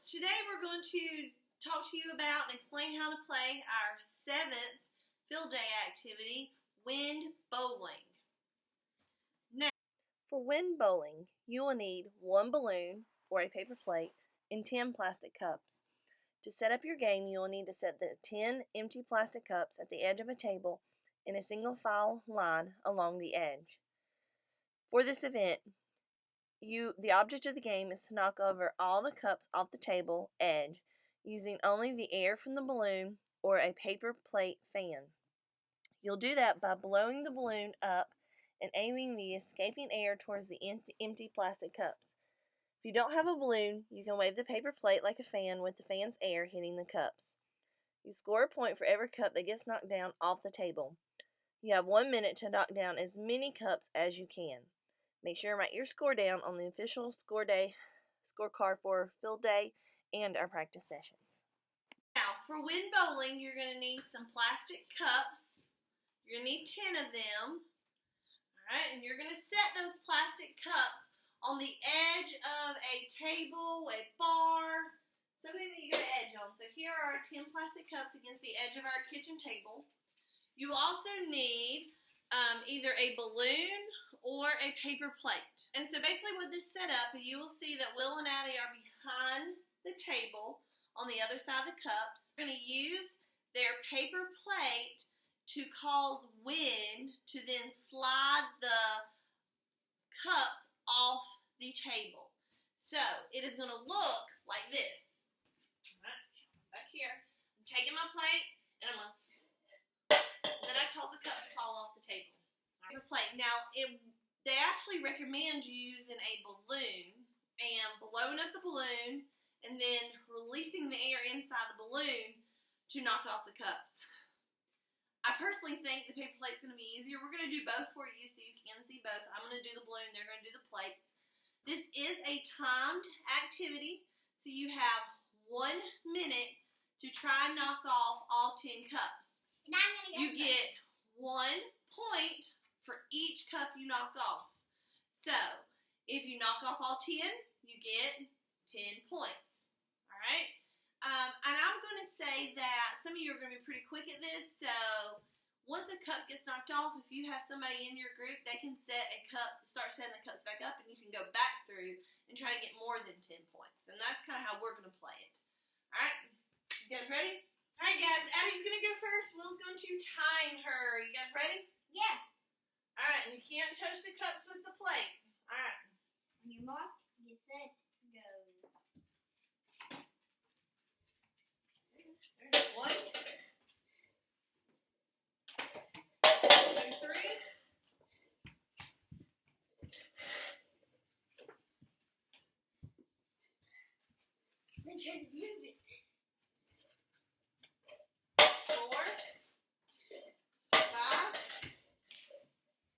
Today we're going to talk to you about and explain how to play our 7th field day activity, wind bowling. Now, for wind bowling, you will need 1 balloon or a paper plate and 10 plastic cups. To set up your game, you will need to set the 10 empty plastic cups at the edge of a table in a single file line along the edge. For this event, the object of the game is to knock over all the cups off the table edge using only the air from the balloon or a paper plate fan. You'll do that by blowing the balloon up and aiming the escaping air towards the empty plastic cups. If you don't have a balloon, you can wave the paper plate like a fan with the fan's air hitting the cups. You score a point for every cup that gets knocked down off the table. You have 1 minute to knock down as many cups as you can. Make sure to write your score down on the official scorecard for field day and our practice sessions. Now, for wind bowling, you're going to need some plastic cups. You're going to need 10 of them. Alright, and you're going to set those plastic cups on the edge of a table, a bar, something that you got to edge on. So here are our 10 plastic cups against the edge of our kitchen table. You also need either a balloon or a paper plate. And so basically with this setup, you will see that Will and Addie are behind the table on the other side of the cups. They're going to use their paper plate to cause wind to then slide the cups off the table. So it is going to look like this. All right, back here. I'm taking my plate and I'm going to then I cause the cup to fall off the table. Paper plate. Now, they actually recommend you using a balloon and blowing up the balloon and then releasing the air inside the balloon to knock off the cups. I personally think the paper plate's going to be easier. We're going to do both for you so you can see both. I'm going to do the balloon. They're going to do the plates. This is a timed activity, so you have 1 minute to try and knock off all 10 cups. And I'm gonna go You get 1 point for each cup you knock off. So, if you knock off all 10, you get 10 points. Alright? And I'm going to say that some of you are going to be pretty quick at this, so once a cup gets knocked off, if you have somebody in your group, they can start setting the cups back up, and you can go back through and try to get more than 10 points. And that's kind of how we're going to play it. Alright? You guys ready? Alright guys, Addie's going to go first. Will's going to time her. You guys ready? Yeah. Alright, and you can't touch the cups with the plate. Alright. On your mark, get set, go. There's 1, 2, 3. I'm trying to move it. 4, 5,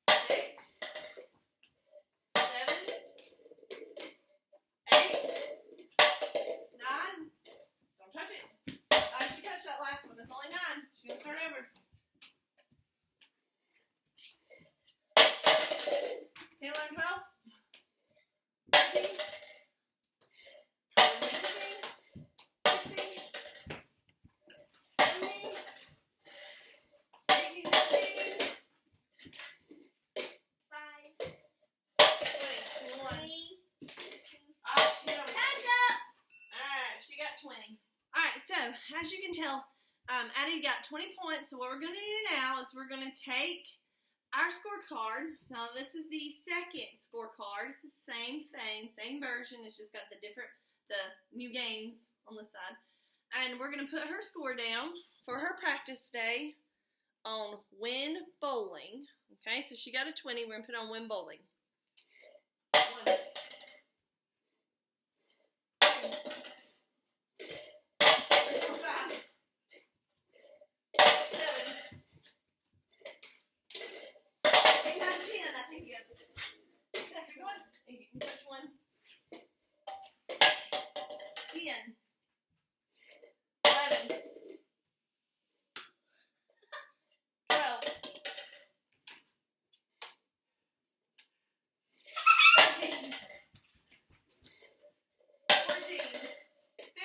6, 7, 8, 9. Don't touch it. She touched that last one. It's only 9. She's going to start over. 10, 11, 12, 13, 20. Alright, so as you can tell, Addie got 20 points. So what we're going to do now is we're going to take our scorecard. Now this is the second scorecard. It's the same thing, same version. It's just got the new games on the side. And we're going to put her score down for her practice day on wind bowling. Okay, so she got a 20. We're going to put on wind bowling. 1, 2, 10, 11, 12, 13, 14, 15,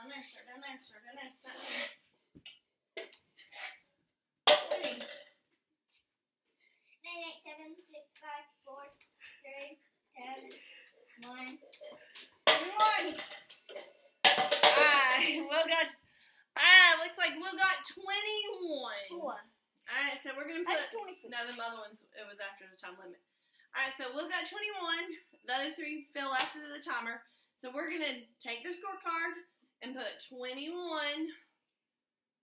Down there, start down there, start down there. 3. 9, 8, 7, 6, 5, 4, 3, 2, 1. 1. Looks like Will got 21. 4. Alright, so we're gonna put. That's 24. No, the other ones, it was after the time limit. Alright, so Will got 21. The other 3 fell after the timer. So we're gonna take their scorecard and put 21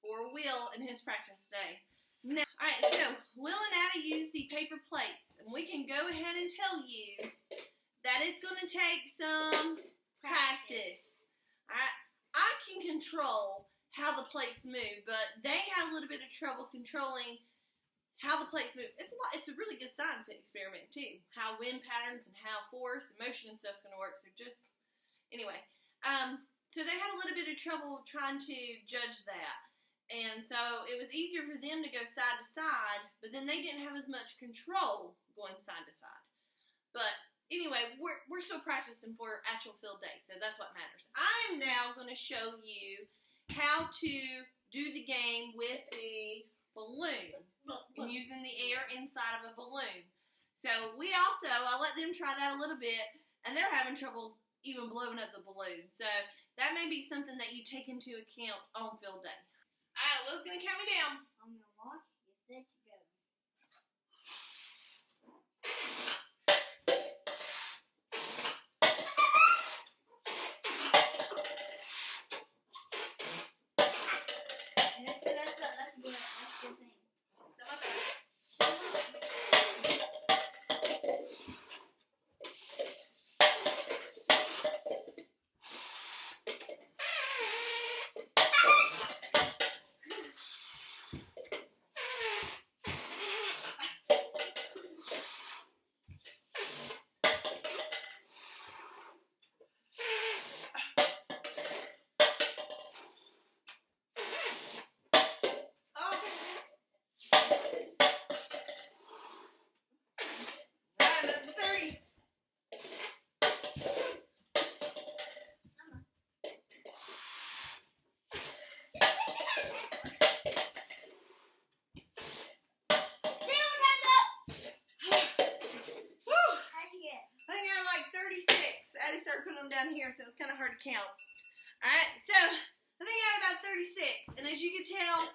for Will in his practice today. Now, alright, so Will and Addie use the paper plates, and we can go ahead and tell you that it's gonna take some practice. Alright, I can control how the plates move, but they had a little bit of trouble controlling how the plates move. It's a really good science experiment too. How wind patterns and how force and motion and stuff's going to work. So so they had a little bit of trouble trying to judge that. And so it was easier for them to go side to side, but then they didn't have as much control going side to side. But anyway, we're still practicing for actual field day, so that's what matters. I'm now going to show you how to do the game with the balloon and using the air inside of a balloon. So I let them try that a little bit, and they're having trouble even blowing up the balloon. So that may be something that you take into account on field day. All right, Will's going to count me down. On your mark, get set to go. That's good. That's a good thing. Down here, so it's kind of hard to count. Alright, so I think I got about 36, and as you can tell,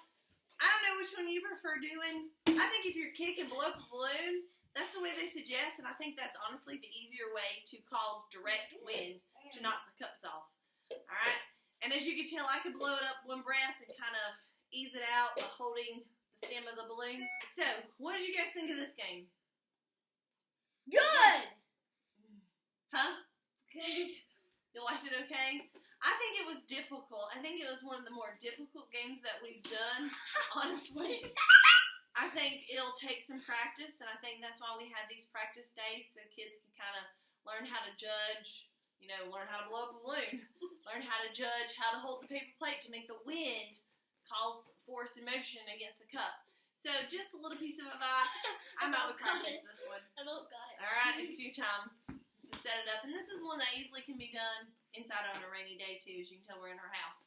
I don't know which one you prefer doing. I think if you're kicking blow up a balloon, that's the way they suggest, and I think that's honestly the easier way to cause direct wind to knock the cups off. Alright, and as you can tell, I can blow it up one breath and kind of ease it out by holding the stem of the balloon. So, what did you guys think of this game? Good! Huh? Good. You liked it okay? I think it was difficult. I think it was one of the more difficult games that we've done, honestly. I think it'll take some practice, and I think that's why we had these practice days so kids can kind of learn how to judge, learn how to blow up a balloon, learn how to judge how to hold the paper plate to make the wind cause force and motion against the cup. So just a little piece of advice. I might practice this one. I don't got it. All right, a few times. Set it up, and this is one that easily can be done inside on a rainy day too. As you can tell, we're in our house.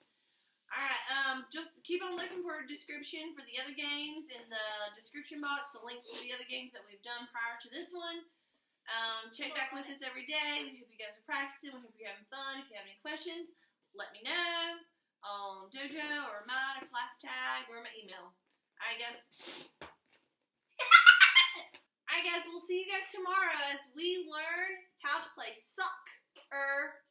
All right, just keep on looking for a description for the other games in the description box, the links to the other games that we've done prior to this one. Check back with us every day. We hope you guys are practicing. We hope you're having fun. If you have any questions, let me know on Dojo or mine or class tag or my email. All right, guys. Alright guys, we'll see you guys tomorrow as we learn how to play soccer